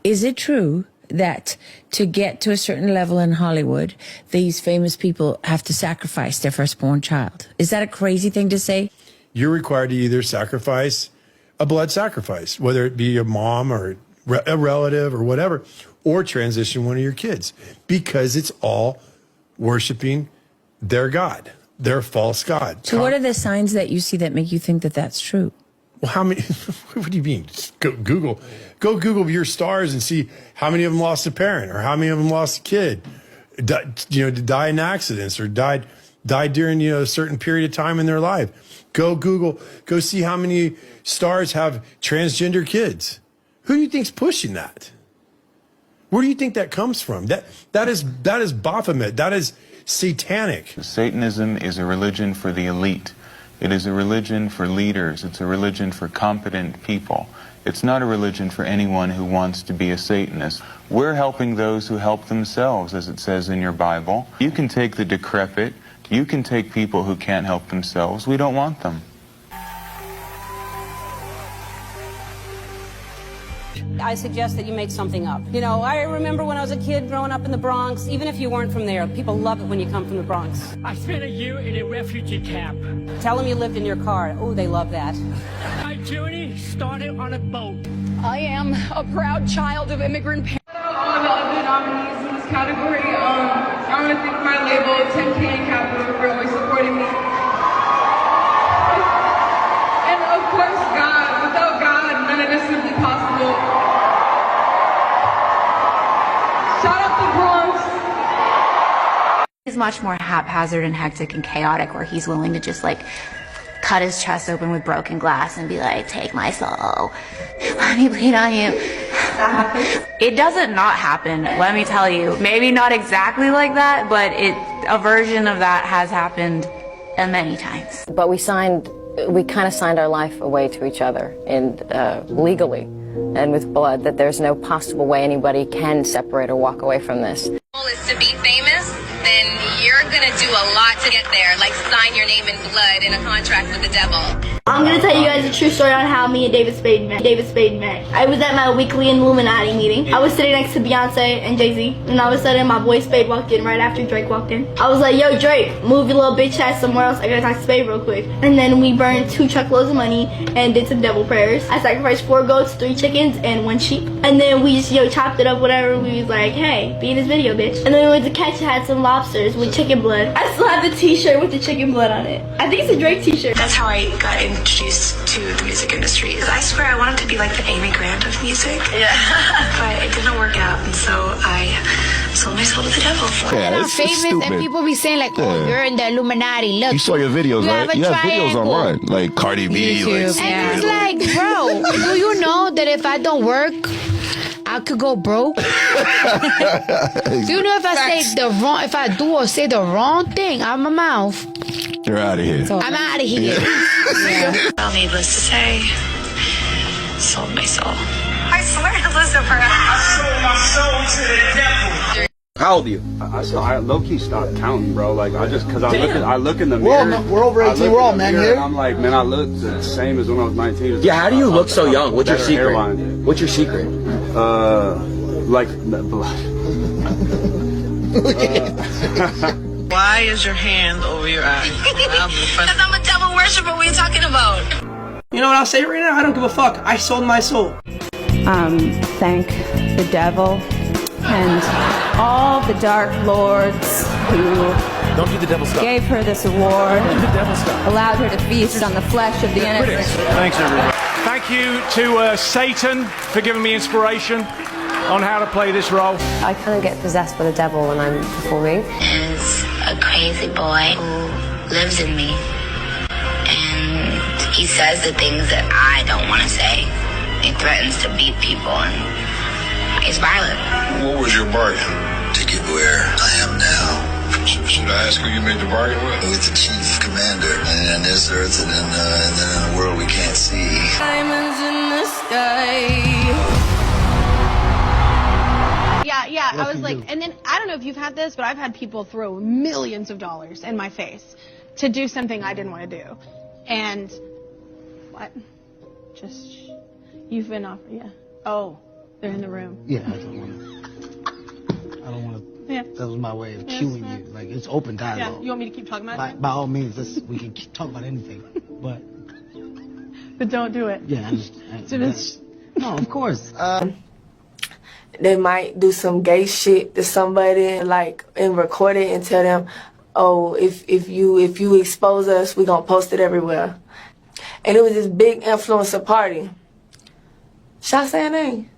Is it true that to get to a certain level in Hollywood, these famous people have to sacrifice their firstborn child? Is that a crazy thing to say? You're required to either sacrifice a blood sacrifice, whether it be a mom or a relative or whatever, or transition one of your kids, because it's all worshiping their God, their false God. So what are the signs that you see that make you think that that's true? Well, how many, what do you mean? Just go Google your stars and see how many of them lost a parent or how many of them lost a kid, died in accidents or died during, a certain period of time in their life. Go see how many stars have transgender kids. Who do you think's pushing that? Where do you think that comes from? That is Baphomet. That is satanic. Satanism is a religion for the elite. It is a religion for leaders. It's a religion for competent people. It's not a religion for anyone who wants to be a Satanist. We're helping those who help themselves, as it says in your Bible. You can take the decrepit. You can take people who can't help themselves. We don't want them. I suggest that you make something up. I remember when I was a kid growing up in the Bronx, even if you weren't from there, people love it when you come from the Bronx. I spent a year in a refugee camp. Tell them you lived in your car. Oh, they love that. My journey started on a boat. I am a proud child of immigrant parents. All the other nominees in this category. I want to thank my label, 10K and Capital, for always supporting me. And of course, God. Without God, none of this would be possible. He's much more haphazard and hectic and chaotic, where he's willing to just cut his chest open with broken glass and be like, take my soul, let me bleed on you. That happens? It doesn't not happen, let me tell you. Maybe not exactly like that, but a version of that has happened many times. But we kind of signed our life away to each other, and legally and with blood, that there's no possible way anybody can separate or walk away from this. Is to be famous, then you're gonna do a lot to get there, like sign your name in blood in a contract with the devil. I'm gonna tell you guys a true story on how me and David Spade met. I was at my weekly Illuminati meeting. I was sitting next to Beyonce and Jay-Z, and all of a sudden my boy Spade walked in right after Drake walked in. I was like, yo Drake, move your little bitch ass somewhere else, I gotta talk to Spade real quick. And then we burned 2 truckloads of money and did some devil prayers. I sacrificed 4 goats, 3 chickens, and 1 sheep. And then we just chopped it up, whatever. We was like, hey, be in this video, bitch. And then we went to catch it, had some lobsters with chicken blood. I still have the t-shirt with the chicken blood on it. I think it's a Drake t-shirt. That's how I got introduced to the music industry. I swear I wanted to be like the Amy Grant of music. Yeah. But it didn't work out, and so I sold my soul to the devil. Yeah, it's famous stupid. And people be saying like, oh, you're in the Illuminati. Look, you saw your videos, right? You have videos online, like Cardi B. YouTube, and it's like, bro, do you know that if I don't work, I could go broke? Do you know if I do or say the wrong thing out of my mouth, you're out of here. So I'm out of here. Yeah. Well, needless to say, sold my soul. I swear to Lucifer, I sold my soul to the devil. How old are you? I low-key stopped counting, bro. Like, I look in the mirror. We're over 18, we're all men here. And I'm like, man, I look the same as when I was 19. Yeah, how do you look so young? What's your secret? What's your secret? Why is your hand over your eye? Because I'm a devil worshiper. What are you talking about? You know what I'll say right now? I don't give a fuck. I sold my soul. Thank the devil and all the dark lords who don't do the devil stuff. Gave her this award, don't do the devil stuff. Allowed her to feast on the flesh of the innocent. Thanks, everyone. Thank you to Satan for giving me inspiration on how to play this role. I kind of get possessed by the devil when I'm performing. Is a crazy boy who lives in me, and he says the things that I don't want to say. He threatens to beat people, and he's violent. What was your bargain to get where I am now? Should I ask who you made the bargain with? With the chief commander, and in this earth, and then in a world we can't see. Diamonds in the sky. Yeah, I was like, and then, I don't know if you've had this, but I've had people throw millions of dollars in my face to do something I didn't want to do. And, what? Just, you've been offered, yeah. Oh, They're in the room. Yeah, I don't want to. Yeah. That was my way of Yeah, cueing smart. you. Like, it's open Yeah. dialogue. You want me to keep talking about it? By all means, we can talk about anything. But But don't do it. yeah, no, of course. They might do some gay shit to somebody, like, and record it and tell them, oh, if you expose us, we gonna post it everywhere. And it was this big influencer party. Should I say a name?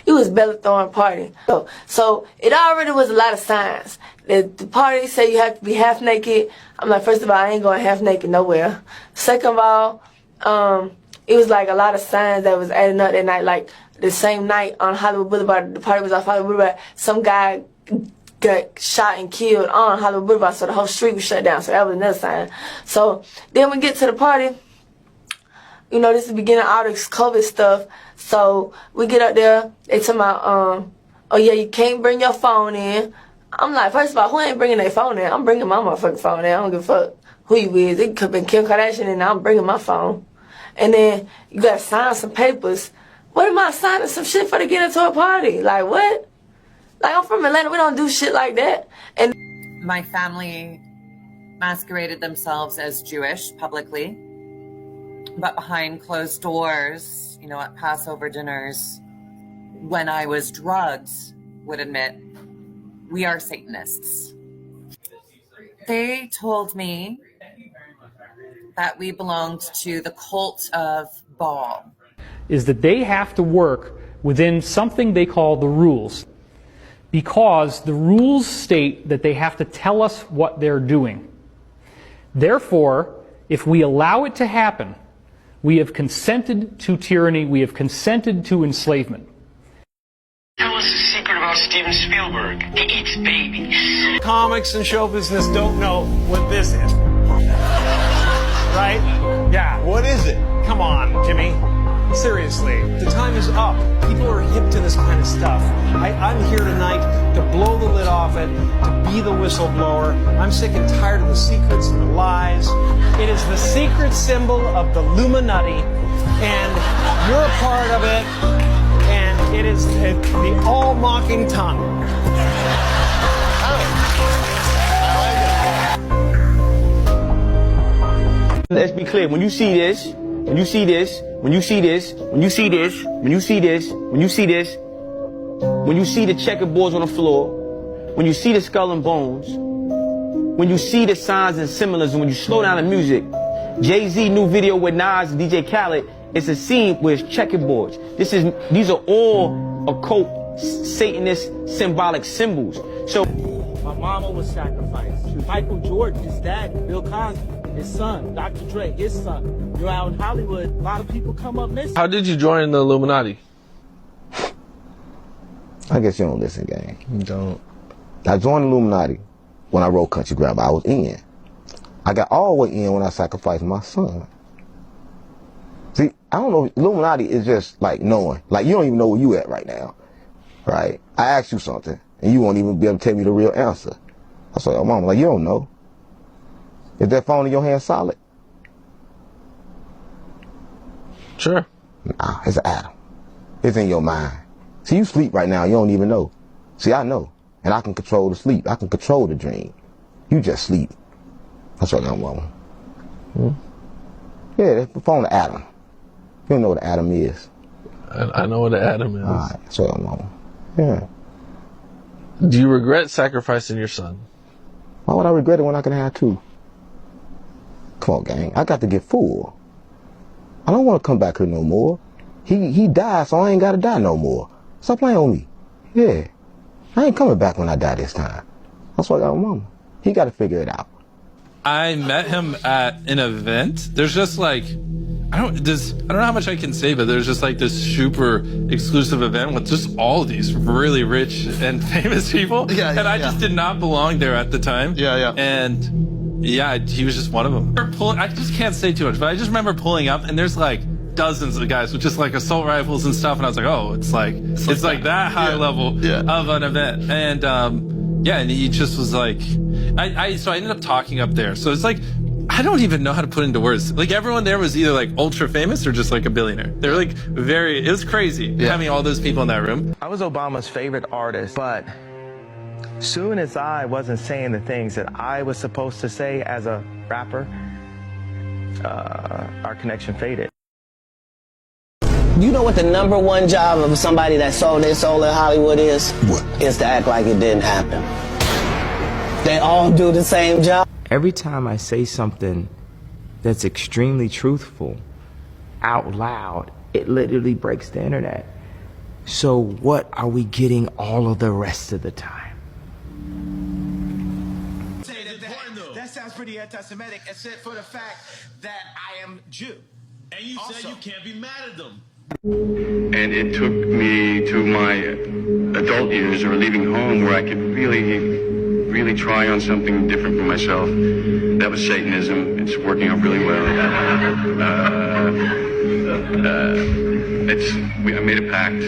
It was Bella Thorne party. So it already was a lot of signs. The party said you have to be half naked. I'm like, first of all, I ain't going half naked nowhere. Second of all, it was like a lot of signs that was adding up that night. Like the same night on Hollywood Boulevard, the party was off Hollywood Boulevard, some guy got shot and killed on Hollywood Boulevard, so the whole street was shut down. So that was another sign. So then we get to the party. You know, this is the beginning of all this COVID stuff. So we get up there, they talking about, oh yeah, you can't bring your phone in. I'm like, first of all, who ain't bringing their phone in? I'm bringing my motherfucking phone in. I don't give a fuck who you is. It could have been Kim Kardashian and I'm bringing my phone. And then you gotta sign some papers. What am I signing some shit for to get into a party? Like what? Like I'm from Atlanta, we don't do shit like that. And my family masqueraded themselves as Jewish publicly. But behind closed doors, you know, at Passover dinners, when I was drugged, would admit, we are Satanists. They told me that we belonged to the cult of Baal. Is that they have to work within something they call the rules. Because the rules state that they have to tell us what they're doing. Therefore, if we allow it to happen, we have consented to tyranny, we have consented to enslavement. Tell us the secret about Steven Spielberg. He eats babies. Comics and show business don't know what this is. Right? Yeah. What is it? Come on, Jimmy. Seriously, the time is up. People are hip to this kind of stuff. I'm here tonight to blow the lid off it, to be the whistleblower. I'm sick and tired of the secrets and the lies. It is the secret symbol of the Illuminati, and you're a part of it, and it is the all-mocking tongue. Let's be clear. When you see this, when you see this, when you see this, when you see this, when you see this, when you see this, when you see the checkerboards on the floor, when you see the skull and bones, when you see the signs and symbolism, when you slow down the music, Jay-Z new video with Nas and DJ Khaled, it's a scene where it's checkerboards. These are all occult, Satanist, symbolic symbols. So my mama was sacrificed. Michael Jordan, his dad, Bill Cosby, his son, Dr. Dre, his son. You're out in Hollywood, a lot of people come up missing. How did you join the Illuminati? I guess you don't listen, gang. You don't. I joined the Illuminati when I wrote Country Grammar. I was in. I got all the way in when I sacrificed my son. See, I don't know. Illuminati is just like knowing. Like, you don't even know where you at right now. Right? I asked you something, and you won't even be able to tell me the real answer. I said, oh, Mama, like, you don't know. Is that phone in your hand solid? Sure. Nah, it's an atom. It's in your mind. See, you sleep right now, you don't even know. See, I know. And I can control the sleep. I can control the dream. You just sleep. That's what I'm Mama. Yeah, that's the phone, the atom. You don't know what an atom is. I know what an atom is. Alright, that's what I'm Mama. Yeah. Do you regret sacrificing your son? Why would I regret it when I can have two? Come on, gang. I got to get full. I don't want to come back here no more. He died, so I ain't got to die no more. Stop playing on me. Yeah. I ain't coming back when I die this time. That's what I got with Mama. He got to figure it out. I met him at an event. There's just like, I don't know how much I can say, but there's just like this super exclusive event with just all these really rich and famous people. And I just did not belong there at the time. And yeah, he was just one of them. I just can't say too much, but I just remember pulling up and there's like dozens of guys with just like assault rifles and stuff. And I was like, oh, it's like that high level of an event. And, yeah, and he just was like, so I ended up talking up there. So it's like I don't even know how to put into words. Like everyone there was either like ultra famous or just like a billionaire. They're like it was crazy having all those people in that room. I was Obama's favorite artist, but soon as I wasn't saying the things that I was supposed to say as a rapper, our connection faded. You know what the #1 job of somebody that sold their soul in Hollywood is? What? Is to act like it didn't happen. They all do the same job. Every time I say something that's extremely truthful out loud, it literally breaks the internet. So what are we getting all of the rest of the time? That sounds pretty anti-Semitic, except for the fact that I am Jew. And you said you can't be mad at them. And it took me to my adult years or leaving home where I could really try on something different for myself. That was Satanism. It's working out really well. I made a pact.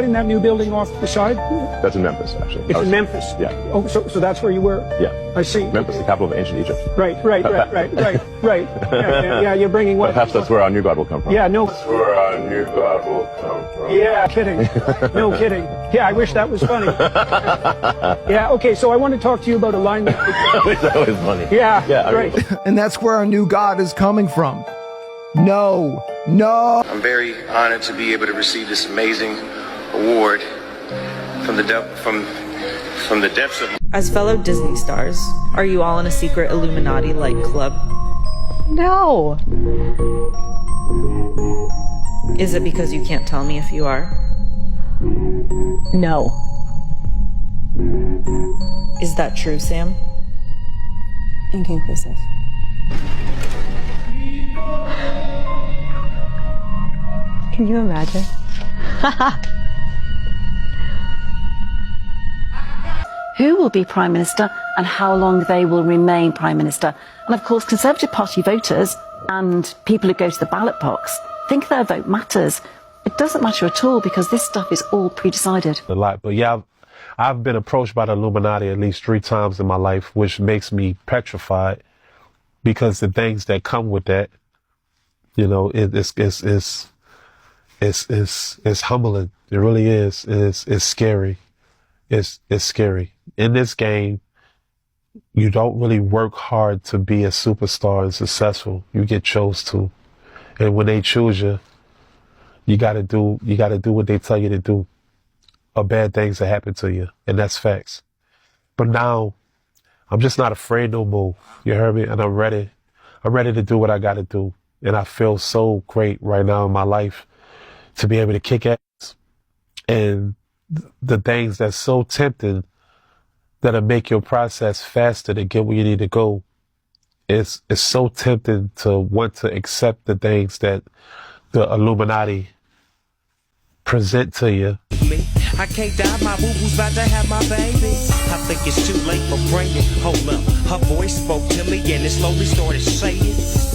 In that new building off the side? That's in Memphis, actually. It's in Memphis? Yeah. Oh, so that's where you were? Yeah. I see. Memphis, the capital of ancient Egypt. Right. Yeah, you're bringing what? Perhaps that's where our new God will come from. Yeah, no. That's where our new God will come from. Yeah, kidding. No kidding. Yeah, I wish that was funny. Yeah, okay, so I want to talk to you about a line that... I wish that was funny. Yeah, right. And that's where our new God is coming from. No. I'm very honored to be able to receive this amazing award from the depths of... As fellow Disney stars, are you all in a secret Illuminati-like club? No. Is it because you can't tell me if you are? No. Is that true, Sam? Inconclusive. Can you imagine? Who will be Prime Minister and how long they will remain Prime Minister. And of course, Conservative Party voters and people who go to the ballot box think their vote matters. It doesn't matter at all because this stuff is all pre-decided. A lot, but yeah, I've been approached by the Illuminati at least 3 times in my life, which makes me petrified because the things that come with that, you know, it's humbling. It really is. It's scary. It's scary. In this game, you don't really work hard to be a superstar and successful. You get chose to. And when they choose you, you gotta do what they tell you to do. Or bad things that happen to you. And that's facts. But now, I'm just not afraid no more. You heard me? And I'm ready. I'm ready to do what I gotta do. And I feel so great right now in my life to be able to kick ass. And the things that's so tempting that'll make your process faster to get where you need to go. It's so tempting to want to accept the things that the Illuminati present to you. I can't die, my boo-boo's about to have my baby. I think it's too late for praying. Hold up, her voice spoke to me and it slowly started saying,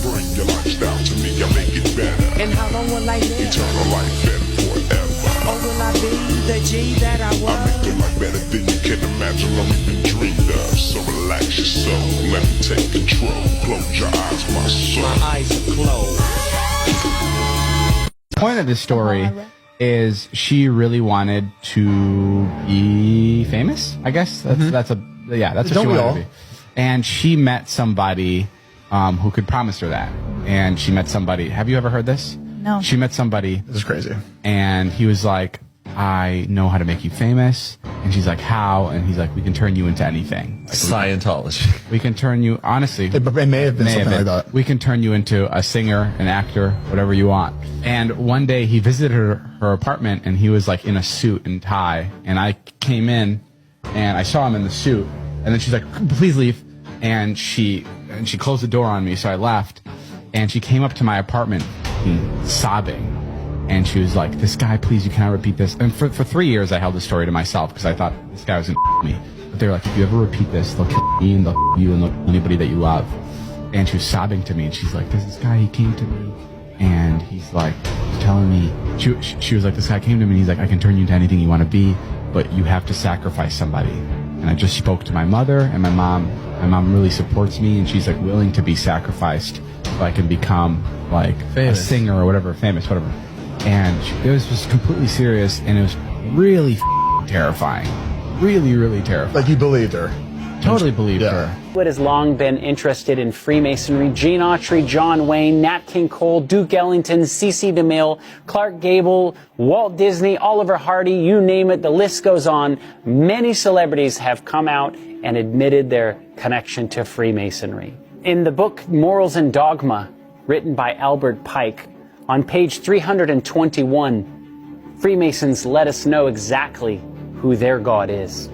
bring your lifestyle to me, I'll make it better. And how long will I live? Eternal life and forever. Or will I be the G that I was? I make your life better than you can imagine or even dreamed of. So relax your soul, let me take control. Close your eyes, my soul. My eyes are closed. The point of this story is she really wanted to be famous, I guess. That's what she wanted to be. And she met somebody who could promise her that. And she met somebody. Have you ever heard this? No. She met somebody. This is crazy. And he was like, I know how to make you famous. And she's like, how? And he's like, we can turn you into anything. Like, Scientology. We can turn you, honestly. It may have been something like that. We can turn you into a singer, an actor, whatever you want. And one day he visited her apartment and he was like in a suit and tie. And I came in and I saw him in the suit. And then she's like, please leave. And she closed the door on me. So I left. And she came up to my apartment sobbing. And she was like, this guy, please, you cannot repeat this. And for 3 years, I held the story to myself because I thought this guy was going to me. But they were like, if you ever repeat this, they'll kill me and they'll kill you and they'll kill anybody that you love. And she was sobbing to me, and she's like, there's this guy, he came to me, and he's like, telling me, she was like, this guy came to me, and he's like, I can turn you into anything you want to be, but you have to sacrifice somebody. And I just spoke to my mother and my mom. My mom really supports me, and she's like willing to be sacrificed so I can become like famous. A singer or whatever, famous, whatever. And it was just completely serious, and it was really terrifying. Really, really terrifying. Like you believed her. Totally believed her. Hollywood has long been interested in Freemasonry. Gene Autry, John Wayne, Nat King Cole, Duke Ellington, C.C. DeMille, Clark Gable, Walt Disney, Oliver Hardy, you name it, the list goes on. Many celebrities have come out and admitted their connection to Freemasonry. In the book Morals and Dogma, written by Albert Pike, on page 321, Freemasons let us know exactly who their God is.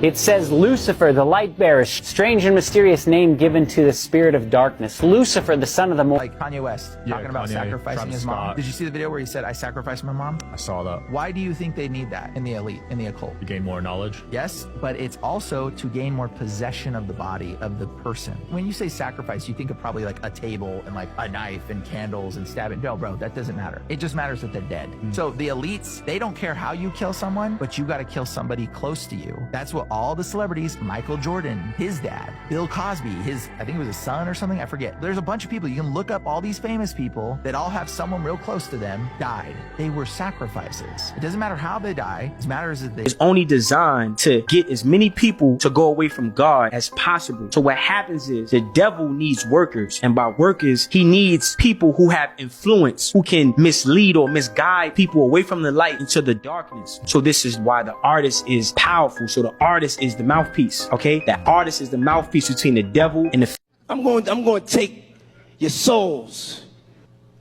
It says Lucifer, the light bearer, strange and mysterious name given to the spirit of darkness. Lucifer, the son of the morning. Like Kanye West talking about sacrificing his mom. Did you see the video where he said, I sacrificed my mom? I saw that. Why do you think they need that in the elite, in the occult? To gain more knowledge? Yes, but it's also to gain more possession of the body of the person. When you say sacrifice, you think of probably like a table and like a knife and candles and stabbing. No, bro, that doesn't matter. It just matters that they're dead. So the elites, they don't care how you kill someone, but you got to kill somebody close to you. That's what all the celebrities, Michael Jordan, his dad, Bill Cosby, I think it was his son or something, I forget. There's a bunch of people, you can look up all these famous people that all have someone real close to them died. They were sacrifices. It doesn't matter how they die, it matters that they... It's only designed to get as many people to go away from God as possible. So what happens is the devil needs workers, and by workers, he needs people who have influence, who can mislead or misguide people away from the light into the darkness. So this is why the artist is powerful. So the artist is the mouthpiece, okay? That artist is the mouthpiece between the devil and the... I'm going to take your souls.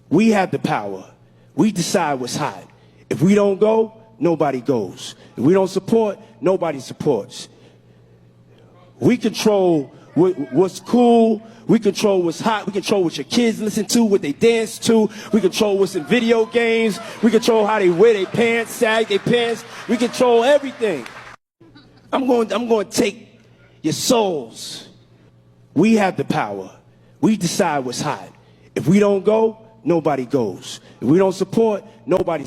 We have the power. We decide what's hot. If we don't go, nobody goes. If we don't support, nobody supports. We control what's cool. We control what's hot. We control what your kids listen to, what they dance to. We control what's in video games. We control how they wear their pants, sag their pants. We control everything. I'm going to take your souls. We have the power. We decide what's hot. If we don't go, nobody goes. If we don't support, nobody